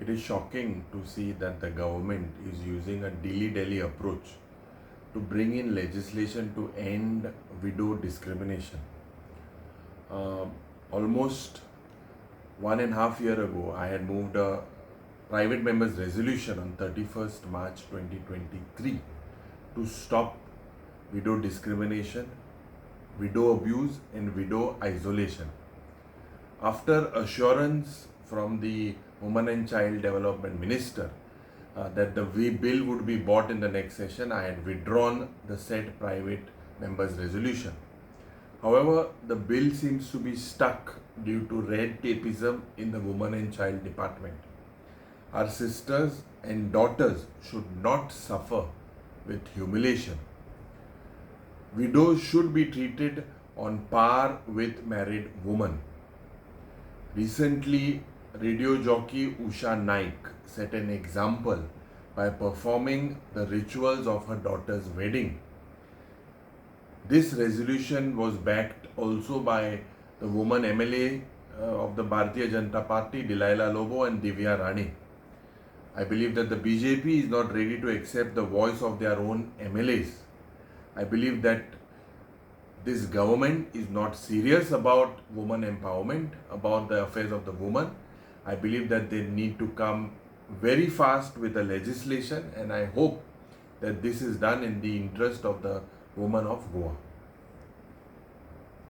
It is shocking to see that the government is using a dilly-dally approach to bring in legislation to end widow discrimination. Uh, Almost 1.5 years ago, I had moved a private member's resolution on 31st March 2023 to stop widow discrimination, widow abuse, and widow isolation. After assurance from the Women and Child Development Minister that the bill would be brought in the next session, I had withdrawn the said private member's resolution. However, the bill seems to be stuck due to red tapeism in the Women and Child Department. Our sisters and daughters should not suffer with humiliation. Widows should be treated on par with married women. Recently, radio jockey Usha Naik set an example by performing the rituals of her daughter's wedding. This resolution was backed also by the woman MLA of the Bharatiya Janata Party, Delilah Lobo and Divya Rani. I believe that the BJP is not ready to accept the voice of their own MLAs. I believe that this government is not serious about women empowerment, about the affairs of the woman. I believe that they need to come very fast with the legislation, and I hope that this is done in the interest of the women of Goa.